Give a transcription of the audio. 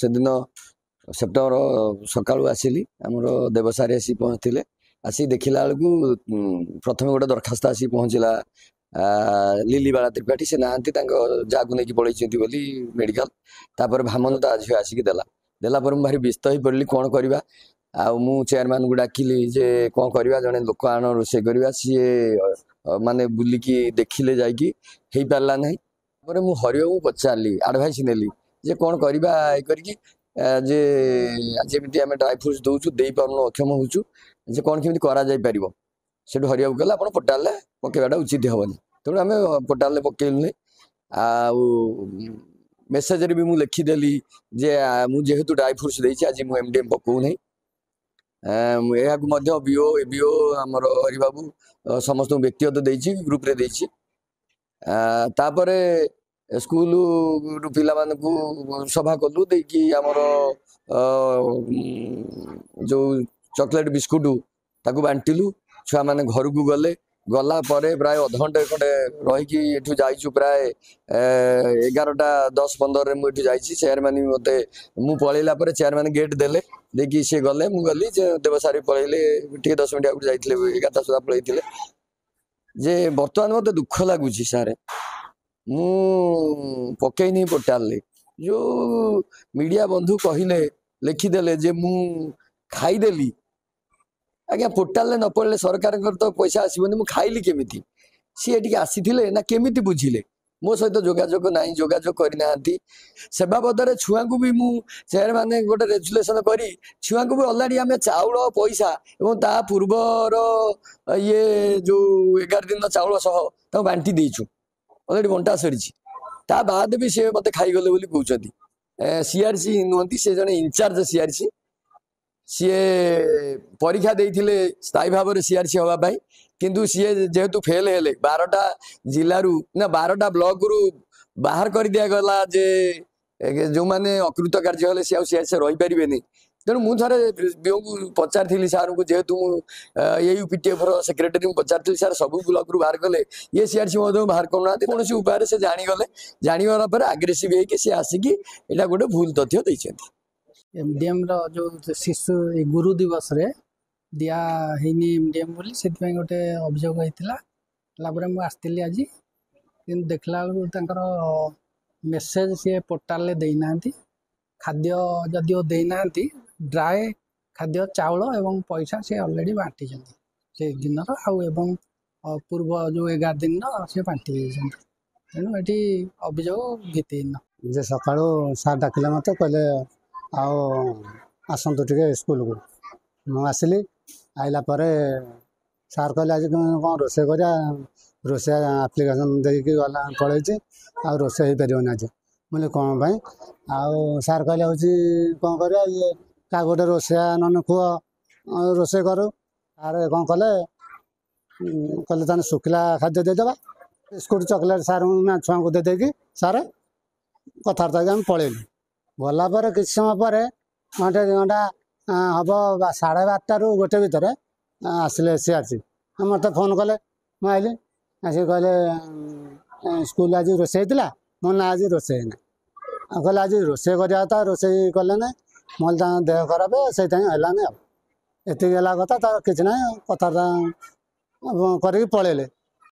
सेदिन September सकाळू आसिली आमर देवसारी आसी पहुँचते आसी देखला बेलू प्रथम गोटे दरखास्त आसी पहुँचला लिलीबाला त्रिपाठी से नाँती जहाँ नहीं पलैंट मेडिकल तापर भामन ता झील आसिक देला भारी व्यस्त हो पड़ी कौन करवा मु चेयरमैन को डाकिली जे कौन करवा जड़े लोक आण रोसे करवा सी माने बुलिकी देखिले जाकि हो पारा ना मु हरिओ को पचारि आडभाइस नेली जे कौन करवा ये करके जे जमी आम ड्राई फ्रुट्स दौचु दे पार्न अक्षम होचु जे कौन केमी करा पार से हरिया कहले आप पोर्टाल पकेवाटा उचित हेनी तेणु आम पोर्टाल पकेलु मेसेज भी मुझे लिखिदेली जे मुझेतु ड्राई फ्रुट्स देती आज मुझे एमडीएम पकौ नहीं यह बीओ एबीओ आमर हरिबाबू समस्त व्यक्तिगत देती ग्रुप रे देती तापर स्कूल पिला सभा कलु देकी आमर जो चॉकलेट बिस्कुट ताकू बांटिलु छुआ मैंने घर को गले गला परे प्राय अध घंटे खंडे रहीकि एठू जाइछु प्राय 11:10-15 मुझे जाइछि चेयरमैन मते मु पळैला परे चेयरमैन गेट देले देखि से गले मु गली देवसारी पळैले टी 10 मिनिट आगु जाइथिले 11टा सुधा पळैथिले जे वर्तमान मते दुख लागुछि सारे मु पकई नहीं पोर्टाल जो मीडिया बंधु कहले लिखिदेले जे मु खाईदेली आज्ञा पोर्टाल न पड़े सरकार तो पैसा आसबनी खाइली केमी सी ये आसी ना केमी बुझिले मो सहित जोगाजोग ना जोगाजोग करना सेवा बदले छुआ को भी मु चेयरमैन गोटे रेजुलेसन करी छुआ को भी अलरेडी आम चाउल पैसा और ता पूर्वर ये जो 11 दिन चाउल सह बांटी देचु अलरेडी बंटा सरी ता बाद भी सी मत खाईगले बोली कहते सीआरसी नुहति से जने इंचार्ज सीआरसी सी परीक्षा देते स्थायी भाव में सीआरसी हाँपाई किंतु सी जेहेतु फेल हेले 12टा जिलू ना 12टा ब्लॉक रु बाहर कर दिगला जे जो मैंने अकृत कार्य हेले सी सीआरसी रही पारे तेणु मुझे बीओ को पचारि सार को जेहेतु यूपीटीएफ सेक्रेटरी पचारि सार सब ब्लॉक रु बाहर कले ये सीआरसी बाहर करना कौन उपाय से जाणीगले जाणीगला आग्रेसिव होगी सी आसिक यहाँ गोटे भूल तथ्य देते एमडीएम जो शिशु गुरु दिवस रे दिया हैनी एमडीएम बोली से गोटे अभियोग होता मुझे आसती आज कि देखला मेसेज सी पोर्टाल देना खाद्य जदिओ देना ड्राए खाद्य चाउल एवं पैसा सी ऑलरेडी बांटी से दिन एवं पूर्व जो 11 दिन से बांटी तेणु ये अभियोग भित्तिहीन सका सार डाकिले मत कहले आओ आसतु टे स्कूल को मुझे आइला परे सार कहले आज कौन रोसे करा रोसे आप्लिकेसन देकी गला पड़े आ रोसे हो पार आज बोले कौन पाई आउ सार कहले हूँ कौन कर ये क्या गोटे रोसैया नन खुह रोसे करू सार कौन कले कहले तेने शुखला खाद्य देदेबा बिस्कुट चॉकलेट सार छुआ को देदेकी सार कथबार्ता आम पलैलु गला पर किसी समय पर घंटे 2 घंटा हम 12:30 रु 1 भितर आसिले सीआरसी मत फोन कले मुझे आस कहले स्कूल आज रोसे होता मो ना आज रोसे ना कहले आज रोसे करता रोसे कले ना मोल देह खराब से है एति कथा किसी ना कथबार्ता करके पलैले